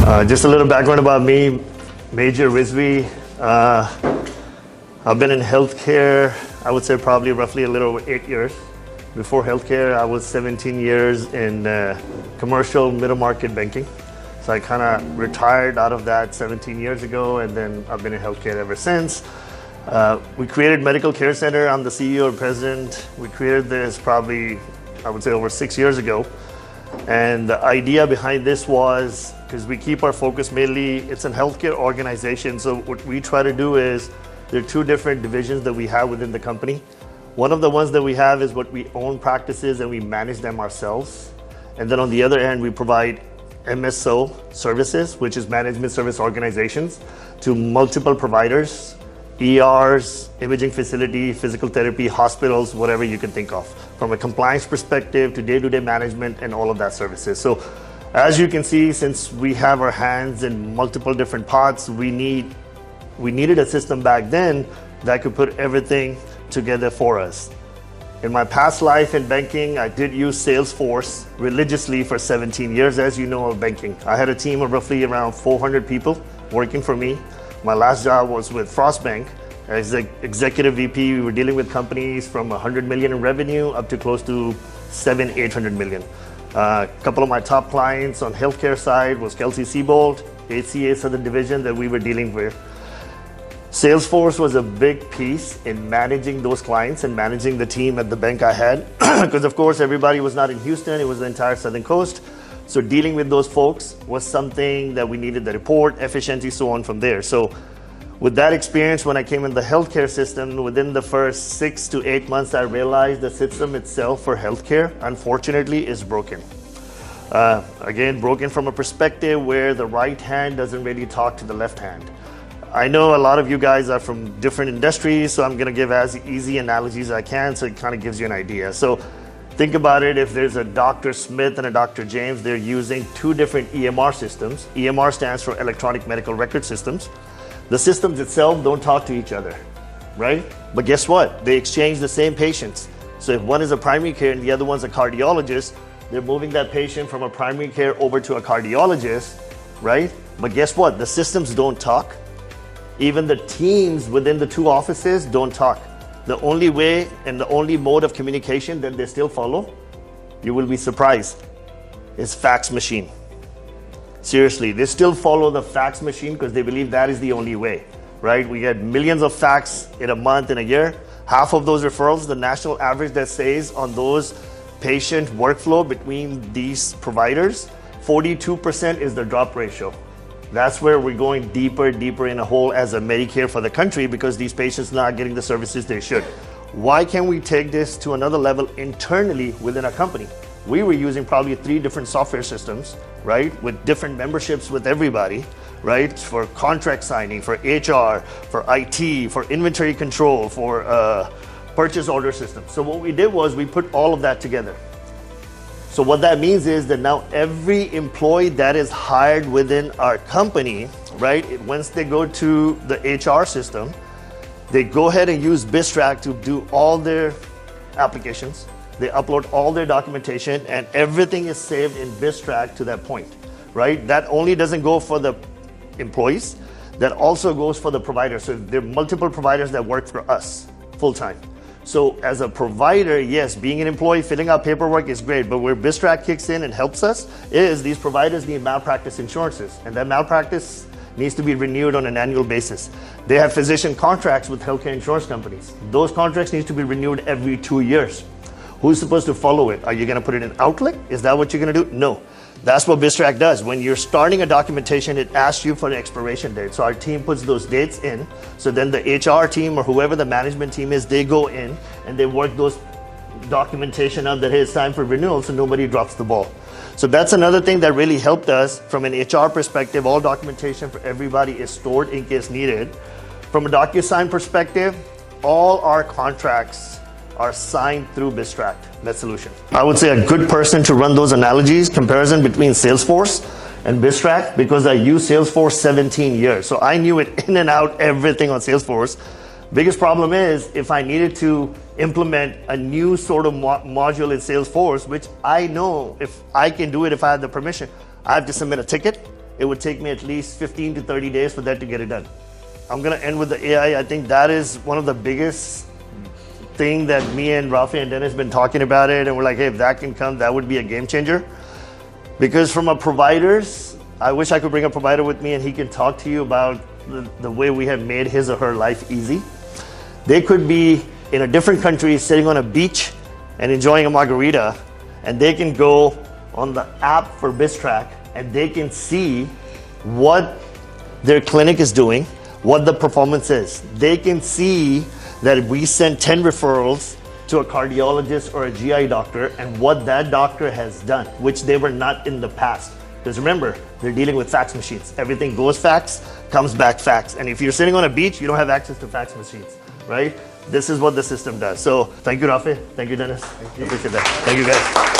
Just a little background about me, Major Rizvi. I've been in healthcare, I would say probably roughly a little over 8 years. Before healthcare, I was 17 years in commercial middle market banking. So I kind of retired out of that 17 years ago, and then I've been in healthcare ever since. We created Medical Care Center. I'm the CEO and president. We created this probably, I would say, over 6 years ago. And the idea behind this was, because we keep our focus mainly, it's a healthcare organization. So what we try to do is, there are two different divisions that we have within the company. One of the ones that we have is what we own practices and we manage them ourselves. And then on the other end, we provide MSO services, which is management service organizations, to multiple providers, ERs, imaging facility, physical therapy, hospitals, whatever you can think of, from a compliance perspective to day-to-day management and all of that services. So as you can see, since we have our hands in multiple different pots, we needed a system back then that could put everything together for us. In my past life in banking, I did use Salesforce religiously for 17 years, as you know, of banking. I had a team of roughly around 400 people working for me. My last job was with Frost Bank as the executive VP. We were dealing with companies from 100 million in revenue up to close to 800 million. A couple of my top clients on healthcare side was Kelsey-Seybold, HCA Southern Division that we were dealing with. Salesforce was a big piece in managing those clients and managing the team at the bank I had, because of course everybody was not in Houston, it was the entire Southern Coast. So dealing with those folks was something that we needed, the report, efficiency, so on from there. So with that experience, when I came in the healthcare system, within the first 6 to 8 months, I realized the system itself for healthcare, unfortunately, is broken. Again, broken from a perspective where the right hand doesn't really talk to the left hand. I know a lot of you guys are from different industries, so I'm gonna give as easy analogies as I can so it kind of gives you an idea. So think about it, if there's a Dr. Smith and a Dr. James, they're using two different EMR systems. EMR stands for electronic medical record systems. The systems itself don't talk to each other, right? But guess what? They exchange the same patients. So if one is a primary care and the other one's a cardiologist, they're moving that patient from a primary care over to a cardiologist, right? But guess what? The systems don't talk. Even the teams within the two offices don't talk. The only way and the only mode of communication that they still follow, you will be surprised, is fax machine. Seriously, they still follow the fax machine because they believe that is the only way, right? We get millions of fax in a month, in a year. Half of those referrals, the national average that says on those patient workflow between these providers, 42% is the drop ratio. That's where we're going deeper in a hole as a Medicare for the country, because these patients are not getting the services they should. Why can't we take this to another level internally within our company? We were using probably 3 different software systems, right? With different memberships with everybody, right? For contract signing, for HR, for IT, for inventory control, for purchase order system. So what we did was we put all of that together. So what that means is that now every employee that is hired within our company, right, once they go to the HR system, they go ahead and use BizTRAQ to do all their applications. They upload all their documentation and everything is saved in BizTRAQ to that point, right? That only doesn't go for the employees, that also goes for the providers. So there are multiple providers that work for us full-time. So as a provider, yes, being an employee, filling out paperwork is great, but where BizTRAQ kicks in and helps us is these providers need malpractice insurances, and that malpractice needs to be renewed on an annual basis. They have physician contracts with healthcare insurance companies. Those contracts need to be renewed every 2 years. Who's supposed to follow it? Are you gonna put it in Outlook? Is that what you're gonna do? No. That's what BizTRAQ does. When you're starting a documentation, it asks you for an expiration date. So our team puts those dates in. So then the HR team or whoever the management team is, they go in and they work those documentation out that hey, it's time for renewal, so nobody drops the ball. So that's another thing that really helped us from an HR perspective. All documentation for everybody is stored in case needed. From a DocuSign perspective, all our contracts are signed through BizTRAQ, that solution. I would say a good person to run those analogies, comparison between Salesforce and BizTRAQ, because I used Salesforce 17 years. So I knew it in and out, everything on Salesforce. Biggest problem is if I needed to implement a new sort of module in Salesforce, which I know if I can do it, if I have the permission, I have to submit a ticket it would take me at least 15 to 30 days for that to get it done. I'm gonna end with the AI. I think that is one of the biggest thing that me and Rafi and Dennis been talking about it, and we're like, hey, if that can come, that would be a game changer. Because from a provider's, I wish I could bring a provider with me and he can talk to you about the way we have made his or her life easy. They could be in a different country sitting on a beach and enjoying a margarita, and they can go on the app for BizTRAQ and they can see what their clinic is doing, what the performance is. They can see that we sent 10 referrals to a cardiologist or a GI doctor and what that doctor has done, which they were not in the past. Because remember, they're dealing with fax machines. Everything goes fax, comes back fax. And if you're sitting on a beach, you don't have access to fax machines, right? This is what the system does. So thank you, Rafi. Thank you, Dennis. Thank you. Appreciate that. Thank you, guys.